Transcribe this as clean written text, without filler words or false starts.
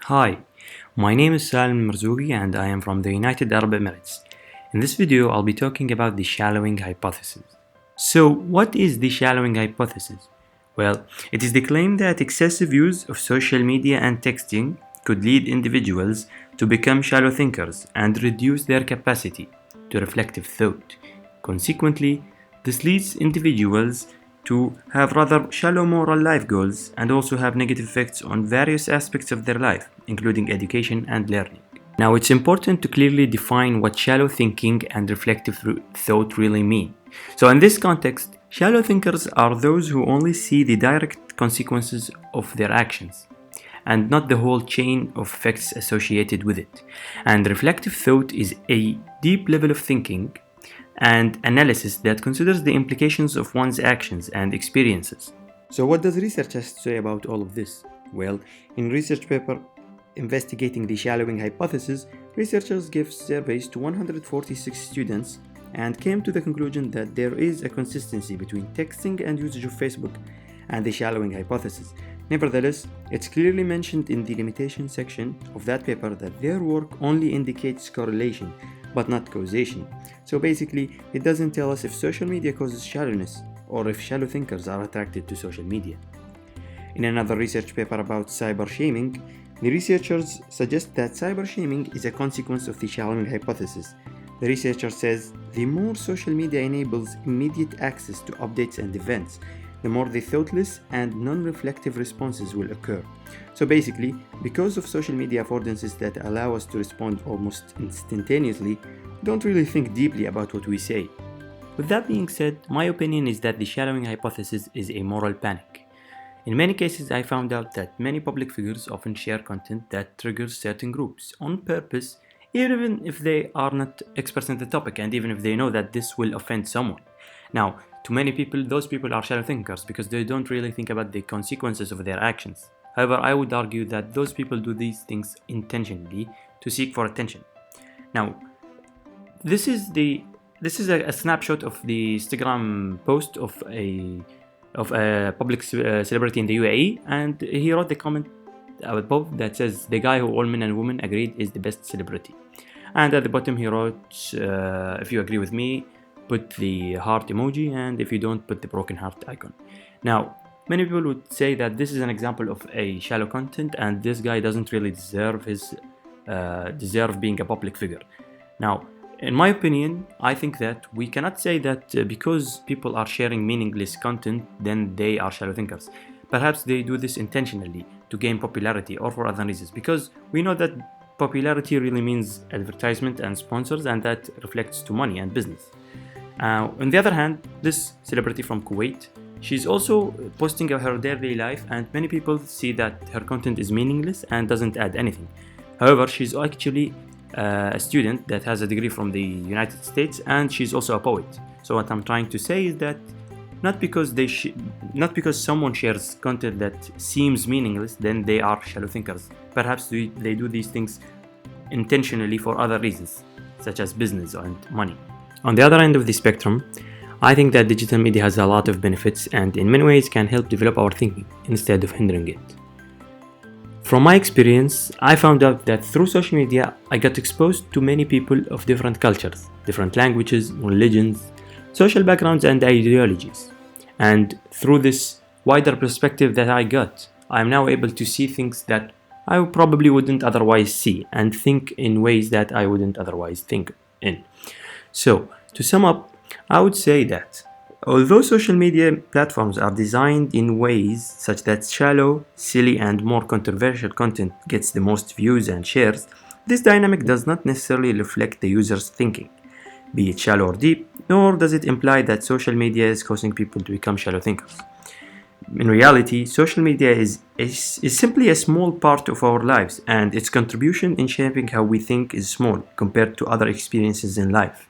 Hi, my name is Salim Marzougi and I am from the United Arab Emirates. In this video, I'll be talking about the shallowing hypothesis. So, what is the shallowing hypothesis? Well, it is the claim that excessive use of social media and texting could lead individuals to become shallow thinkers and reduce their capacity to reflective thought. Consequently, this leads individuals to have rather shallow moral life goals and also have negative effects on various aspects of their life, including education and learning. Now, it's important to clearly define what shallow thinking and reflective thought really mean. So, in this context, shallow thinkers are those who only see the direct consequences of their actions and not the whole chain of effects associated with it. And reflective thought is a deep level of thinking and analysis that considers the implications of one's actions and experiences. So, what does research have to say about all of this? Well, in research paper investigating the shallowing hypothesis, researchers gave surveys to 146 students and came to the conclusion that there is a consistency between texting and usage of Facebook and the shallowing hypothesis. Nevertheless, it's clearly mentioned in the limitation section of that paper that their work only indicates correlation but not causation. So basically, it doesn't tell us if social media causes shallowness or if shallow thinkers are attracted to social media. In another research paper about cyber shaming, the researchers suggest that cyber shaming is a consequence of the shallowing hypothesis. The researcher says the more social media enables immediate access to updates and events, the more the thoughtless and non-reflective responses will occur. So basically, because of social media affordances that allow us to respond almost instantaneously, we don't really think deeply about what we say. With that being said, my opinion is that the shallowing hypothesis is a moral panic. In many cases, I found out that many public figures often share content that triggers certain groups on purpose, even if they are not experts in the topic and even if they know that this will offend someone. Now, to many people, those people are shallow thinkers because they don't really think about the consequences of their actions. However, I would argue that those people do these things intentionally to seek for attention. Now, this is a snapshot of the Instagram post of a public celebrity in the UAE, and he wrote the comment above that says, "The guy who all men and women agreed is the best celebrity." And at the bottom he wrote, "If you agree with me, put the heart emoji, and if you don't, put the broken heart icon." Now, many people would say that this is an example of a shallow content and this guy doesn't really deserve being a public figure. Now, in my opinion, I think that we cannot say that because people are sharing meaningless content, then they are shallow thinkers. Perhaps they do this intentionally to gain popularity or for other reasons, because we know that popularity really means advertisement and sponsors, and that reflects to money and business. On the other hand, this celebrity from Kuwait, she's also posting her daily life, and many people see that her content is meaningless and doesn't add anything. However, she's actually a student that has a degree from the United States, and she's also a poet. So what I'm trying to say is that not because someone shares content that seems meaningless, then they are shallow thinkers. Perhaps they do these things intentionally for other reasons, such as business and money. On the other end of the spectrum, I think that digital media has a lot of benefits and in many ways can help develop our thinking instead of hindering it. From my experience, I found out that through social media, I got exposed to many people of different cultures, different languages, religions, social backgrounds and ideologies. And through this wider perspective that I got, I am now able to see things that I probably wouldn't otherwise see and think in ways that I wouldn't otherwise think in. So, to sum up, I would say that although social media platforms are designed in ways such that shallow, silly, and more controversial content gets the most views and shares, this dynamic does not necessarily reflect the user's thinking, be it shallow or deep, nor does it imply that social media is causing people to become shallow thinkers. In reality, social media is simply a small part of our lives, and its contribution in shaping how we think is small compared to other experiences in life.